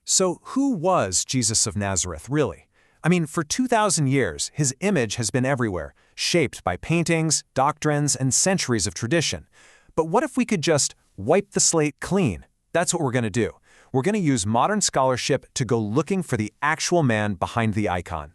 So who was Jesus of Nazareth, really? I mean, for 2,000 years, his image has been everywhere, shaped by paintings, doctrines, and centuries of tradition. But what if we could just wipe the slate clean? That's what we're going to do. We're going to use modern scholarship to go looking for the actual man behind the icon.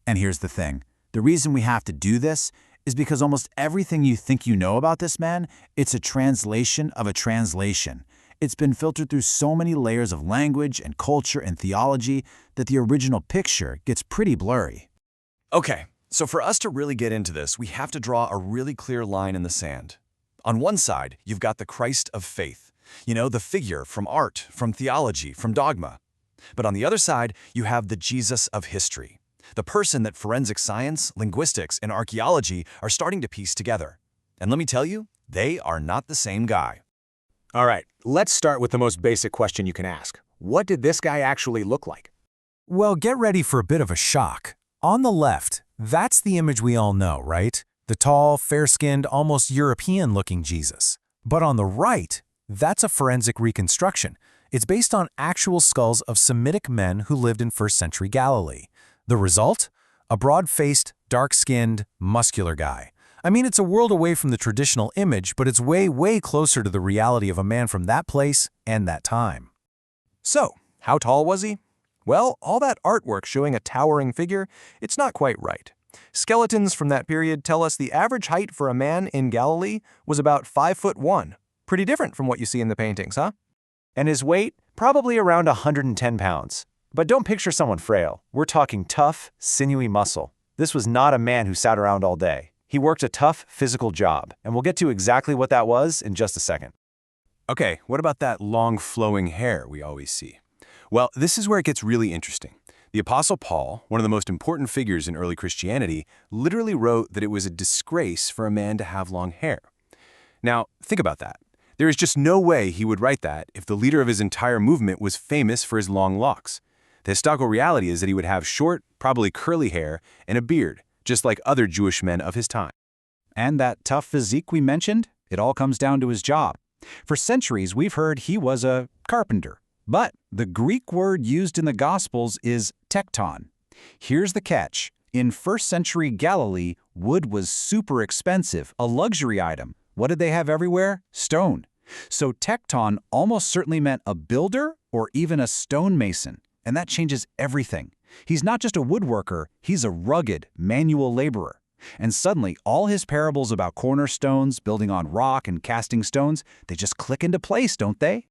And here's the thing. The reason we have to do this is because almost everything you think you know about this man, it's a translation of a translation. It's been filtered through so many layers of language and culture and theology that the original picture gets pretty blurry. Okay, so for us to really get into this, we have to draw a really clear line in the sand. On one side, you've got the Christ of faith. You know, the figure from art, from theology, from dogma. But on the other side, you have the Jesus of history. The person that forensic science, linguistics, and archaeology are starting to piece together. And let me tell you, they are not the same guy. All right, let's start with the most basic question you can ask. What did this guy actually look like? Well, get ready for a bit of a shock. On the left, that's the image we all know, right? The tall, fair-skinned, almost European-looking Jesus. But on the right, that's a forensic reconstruction. It's based on actual skulls of Semitic men who lived in first-century Galilee. The result? A broad-faced, dark-skinned, muscular guy. I mean, it's a world away from the traditional image, but it's way, way closer to the reality of a man from that place and that time. So, how tall was he? Well, all that artwork showing a towering figure, it's not quite right. Skeletons from that period tell us the average height for a man in Galilee was about 5'1". Pretty different from what you see in the paintings, huh? And his weight? Probably around 110 pounds. But don't picture someone frail. We're talking tough, sinewy muscle. This was not a man who sat around all day. He worked a tough, physical job, and we'll get to exactly what that was in just a second. Okay, what about that long flowing hair we always see? Well, this is where it gets really interesting. The Apostle Paul, one of the most important figures in early Christianity, literally wrote that it was a disgrace for a man to have long hair. Now, think about that. There is just no way he would write that if the leader of his entire movement was famous for his long locks. The historical reality is that he would have short, probably curly hair and a beard, just like other Jewish men of his time. And that tough physique we mentioned, it all comes down to his job. For centuries, we've heard he was a carpenter. But the Greek word used in the Gospels is tekton. Here's the catch. In first-century Galilee, wood was super expensive, a luxury item. What did they have everywhere? Stone. So tekton almost certainly meant a builder or even a stonemason. And that changes everything. He's not just a woodworker, he's a rugged, manual laborer. And suddenly, all his parables about cornerstones, building on rock, and casting stones, they just click into place, don't they?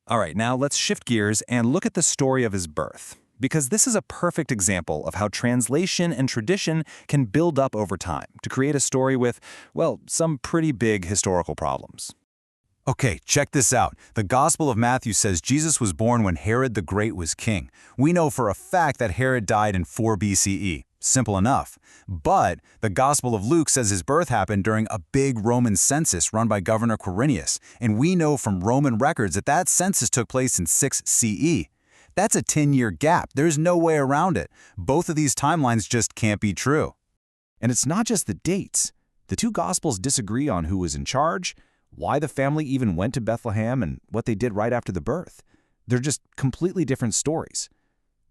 All right, now let's shift gears and look at the story of his birth, because this is a perfect example of how translation and tradition can build up over time to create a story with, well, some pretty big historical problems. Okay, check this out. The Gospel of Matthew says Jesus was born when Herod the Great was king. We know for a fact that Herod died in 4 BCE. Simple enough. But the Gospel of Luke says his birth happened during a big Roman census run by Governor Quirinius, and we know from Roman records that that census took place in 6 CE. That's a 10-year gap. There's no way around it. Both of these timelines just can't be true. And it's not just the dates. The two Gospels disagree on who was in charge, why the family even went to Bethlehem, and what they did right after the birth. They're just completely different stories.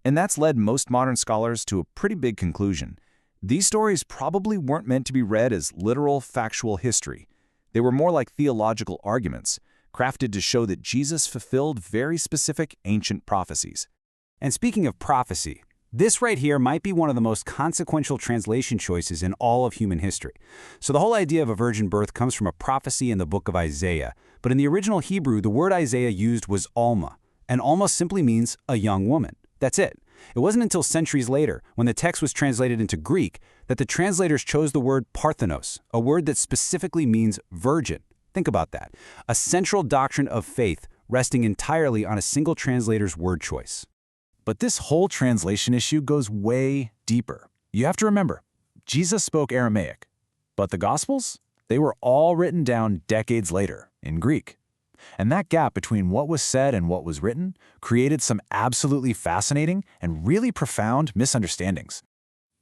And that's led most modern scholars to a pretty big conclusion. These stories probably weren't meant to be read as literal, factual history. They were more like theological arguments, crafted to show that Jesus fulfilled very specific ancient prophecies. And speaking of prophecy, this right here might be one of the most consequential translation choices in all of human history. So the whole idea of a virgin birth comes from a prophecy in the book of Isaiah. But in the original Hebrew, the word Isaiah used was Alma, and Alma simply means a young woman. That's it. It wasn't until centuries later, when the text was translated into Greek, that the translators chose the word parthenos, a word that specifically means virgin. Think about that. A central doctrine of faith resting entirely on a single translator's word choice. But this whole translation issue goes way deeper. You have to remember, Jesus spoke Aramaic, but the Gospels, they were all written down decades later in Greek. And that gap between what was said and what was written created some absolutely fascinating and really profound misunderstandings.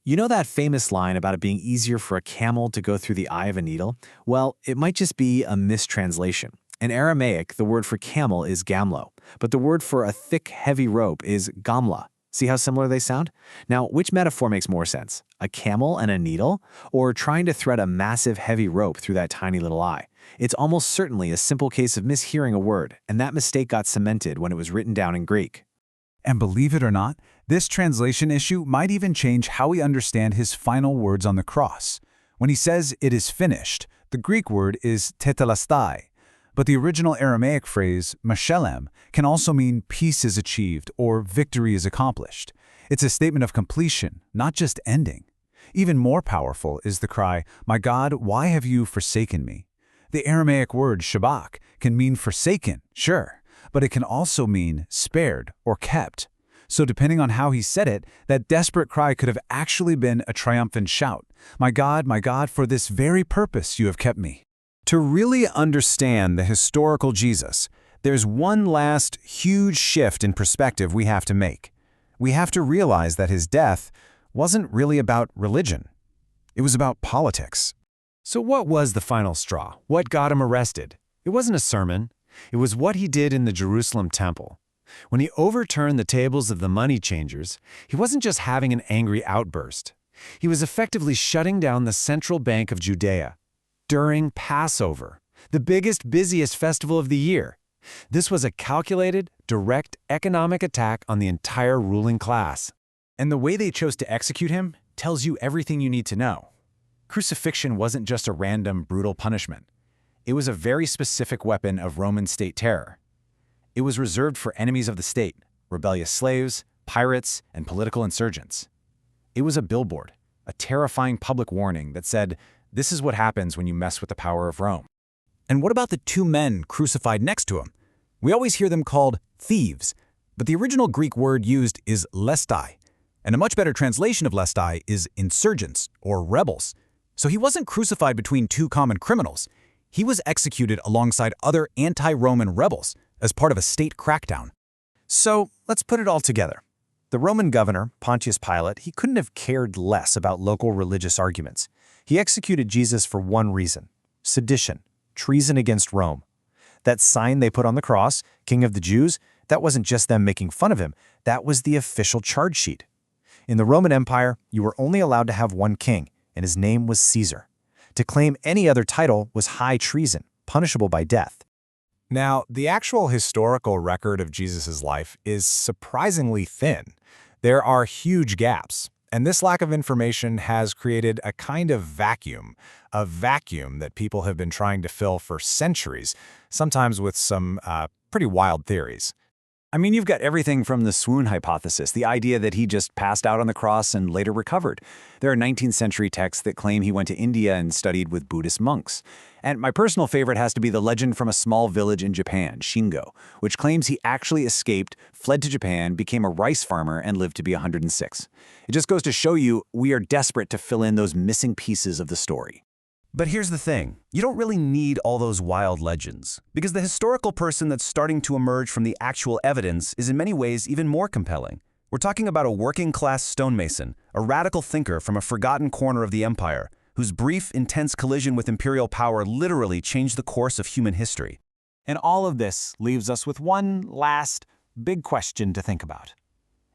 You know that famous line about it being easier for a camel to go through the eye of a needle? Well, it might just be a mistranslation. In Aramaic, the word for camel is gamlo, but the word for a thick, heavy rope is gamla. See how similar they sound? Now, which metaphor makes more sense? A camel and a needle? Or trying to thread a massive, heavy rope through that tiny little eye? It's almost certainly a simple case of mishearing a word, and that mistake got cemented when it was written down in Greek. And believe it or not, this translation issue might even change how we understand his final words on the cross. When he says, "It is finished," the Greek word is tetelestai, but the original Aramaic phrase, mashelem, can also mean peace is achieved or victory is accomplished. It's a statement of completion, not just ending. Even more powerful is the cry, "My God, why have you forsaken me?" The Aramaic word shabak can mean forsaken, sure, but it can also mean spared or kept. So depending on how he said it, that desperate cry could have actually been a triumphant shout, my God, for this very purpose you have kept me." To really understand the historical Jesus, there's one last huge shift in perspective we have to make. We have to realize that his death wasn't really about religion. It was about politics. So what was the final straw? What got him arrested? It wasn't a sermon. It was what he did in the Jerusalem temple. When he overturned the tables of the money changers, he wasn't just having an angry outburst. He was effectively shutting down the central bank of Judea during Passover, the biggest, busiest festival of the year. This was a calculated, direct economic attack on the entire ruling class. And the way they chose to execute him tells you everything you need to know. Crucifixion wasn't just a random, brutal punishment. It was a very specific weapon of Roman state terror. It was reserved for enemies of the state, rebellious slaves, pirates, and political insurgents. It was a billboard, a terrifying public warning that said, this is what happens when you mess with the power of Rome. And what about the two men crucified next to him? We always hear them called thieves, but the original Greek word used is lestai, and a much better translation of lestai is insurgents or rebels. So he wasn't crucified between two common criminals. He was executed alongside other anti-Roman rebels as part of a state crackdown. So let's put it all together. The Roman governor, Pontius Pilate, he couldn't have cared less about local religious arguments. He executed Jesus for one reason: sedition, treason against Rome. That sign they put on the cross, King of the Jews, that wasn't just them making fun of him, that was the official charge sheet. In the Roman Empire, you were only allowed to have one king, and his name was Caesar. To claim any other title was high treason, punishable by death. Now, the actual historical record of Jesus' life is surprisingly thin. There are huge gaps, and this lack of information has created a kind of vacuum that people have been trying to fill for centuries, sometimes with some pretty wild theories. I mean, you've got everything from the swoon hypothesis, the idea that he just passed out on the cross and later recovered. There are 19th century texts that claim he went to India and studied with Buddhist monks. And my personal favorite has to be the legend from a small village in Japan, Shingo, which claims he actually escaped, fled to Japan, became a rice farmer, and lived to be 106. It just goes to show you we are desperate to fill in those missing pieces of the story. But here's the thing, you don't really need all those wild legends, because the historical person that's starting to emerge from the actual evidence is in many ways even more compelling. We're talking about a working-class stonemason, a radical thinker from a forgotten corner of the empire, whose brief, intense collision with imperial power literally changed the course of human history. And all of this leaves us with one last big question to think about.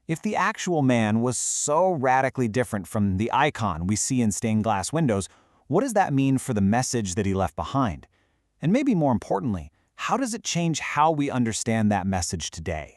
If the actual man was so radically different from the icon we see in stained glass windows, what does that mean for the message that he left behind? And maybe more importantly, how does it change how we understand that message today?